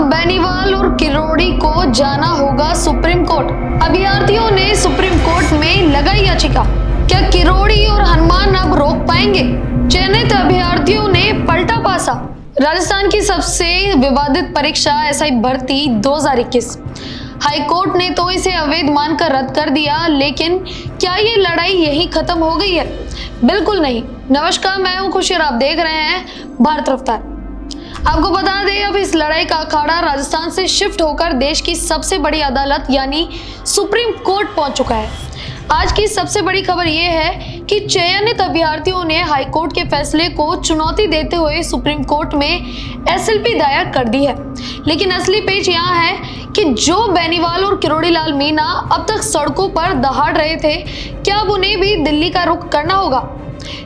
बेनीवाल और किरोड़ी को जाना होगा सुप्रीम कोर्ट। अभ्यर्थियों ने सुप्रीम कोर्ट में लगाई याचिका। क्या किरोड़ी और हनुमान अब रोक पाएंगे? चयनित अभ्यर्थियों ने पलटा पासा। राजस्थान की सबसे विवादित परीक्षा एसआई भर्ती 2021। हाईकोर्ट ने तो इसे अवैध मानकर रद्द कर दिया, लेकिन क्या ये लड़ाई यही खत्म हो गई है? बिल्कुल नहीं। नमस्कार, मैं हूं खुशी और आप देख रहे हैं भारत रफ्तार। आपको बता दें, अब इस लड़ाई का अखाड़ा राजस्थान से शिफ्ट होकर देश की सबसे बड़ी अदालत यानी सुप्रीम कोर्ट पहुंच चुका है। आज की सबसे बड़ी खबर यह है कि चयनित अभ्यर्थियों ने हाईकोर्ट के फैसले को चुनौती देते हुए सुप्रीम कोर्ट में एसएलपी दायर कर दी है। लेकिन असली पेच यहाँ है कि जो बेनीवाल और किरोड़ी लाल मीणा अब तक सड़कों पर दहाड़ रहे थे, क्या अब उन्हें भी दिल्ली का रुख करना होगा?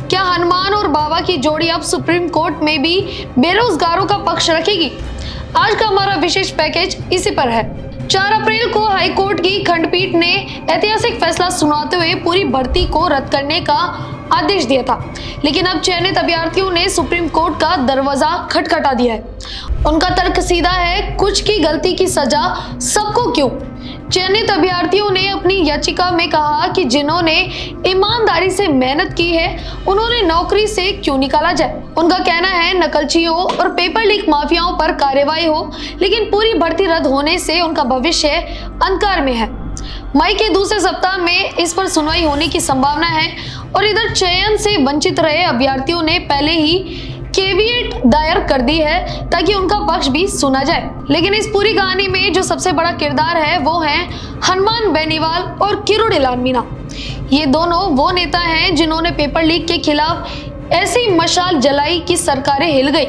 क्या हनुमान और बाबा की जोड़ी अब सुप्रीम कोर्ट में भी बेरोजगारों का पक्ष रखेगी? आज का हमारा विशेष पैकेज इसी पर है। 4 अप्रैल को हाईकोर्ट की खंडपीठ ने ऐतिहासिक फैसला सुनाते हुए पूरी भर्ती को रद्द करने का आदेश दिया था, लेकिन अब चयनित अभ्यर्थियों ने सुप्रीम कोर्ट का दरवाजा खटखटा दिया है। उनका तर्क सीधा है, कुछ की गलती की सजा सबको क्यों? चयनित अभ्यर्थियों ने अपनी याचिका में कहा कि जिन्होंने ईमानदारी से मेहनत की है, उन्होंने नौकरी से क्यों निकाला जाए। उनका कहना है नकलचियों और पेपर लीक माफियाओं पर कार्रवाई हो, लेकिन पूरी भर्ती रद्द होने से उनका भविष्य अंधकार में है। मई के दूसरे सप्ताह में इस पर सुनवाई होने की संभावना है और इधर चयन से वंचित रहे अभ्यर्थियों ने पहले ही केविएट दायर कर दी है ताकि उनका पक्ष भी सुना जाए। लेकिन इस पूरी कहानी में जो सबसे बड़ा किरदार है वो है हनुमान बेनीवाल और किरोड़ी लाल मीणा। ये दोनों वो नेता हैं जिन्होंने पेपर लीक के खिलाफ ऐसी मशाल जलाई कि सरकारें हिल गई।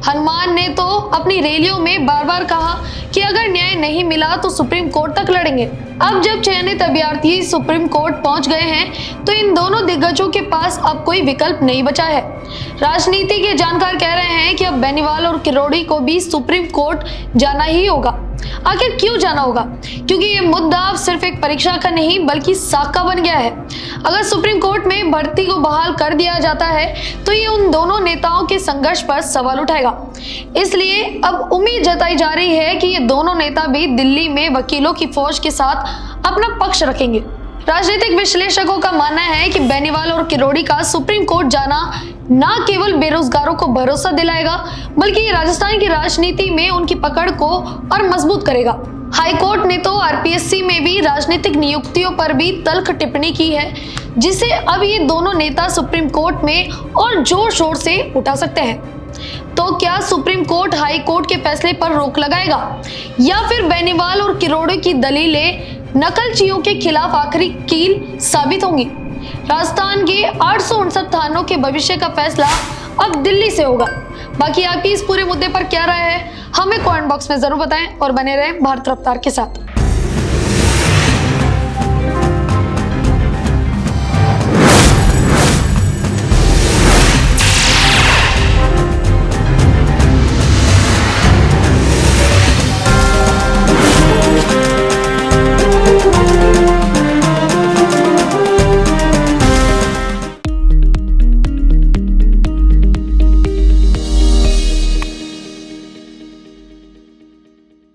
हनुमान ने तो अपनी रैलियों में बार बार कहा कि अगर न्याय नहीं मिला तो सुप्रीम कोर्ट तक लड़ेंगे। अब जब चयनित अभ्यर्थी सुप्रीम कोर्ट पहुंच गए हैं तो इन दोनों दिग्गजों के पास अब कोई विकल्प नहीं बचा है। राजनीति के जानकार कह रहे हैं कि अब बेनीवाल और किरोड़ी को भी सुप्रीम कोर्ट जाना ही होगा। आखिर क्यों जाना होगा? क्योंकि ये मुद्दा अब सिर्फ एक परीक्षा का नहीं बल्कि साख का बन गया है। अगर सुप्रीम कोर्ट में भर्ती को बहाल कर दिया जाता है तो ये उन दोनों नेताओं के संघर्ष पर सवाल उठाएगा। इसलिए अब उम्मीद जताई जा रही है कि ये दोनों नेता भी दिल्ली में वकीलों की फौज के साथ अपना पक्ष रखेंगे। राजनीतिक विश्लेषकों का मानना है कि बेनीवाल और किरोड़ी का सुप्रीम कोर्ट जाना न केवल बेरोजगारों को भरोसा दिलाएगा बल्कि राजस्थान की राजनीति में उनकी पकड़ को और मजबूत करेगा। हाईकोर्ट ने तो आरपीएससी में भी राजनीतिक नियुक्तियों पर भी तल्ख टिप्पणी की है, जिसे अब ये दोनों नेता सुप्रीम कोर्ट में और जोर शोर से उठा सकते हैं। तो क्या सुप्रीम कोर्ट हाई कोर्ट के फैसले पर रोक लगाएगा या फिर बेनीवाल और किरोड़ी की दलीलें नकलचियों के खिलाफ आखिरी कील साबित होंगी? राजस्थान के 859 थानों के भविष्य का फैसला अब दिल्ली से होगा। बाकी आपकी इस पूरे मुद्दे पर क्या राय है, हमें कमेंट बॉक्स में जरूर बताएं और बने रहें भारत रफ्तार के साथ।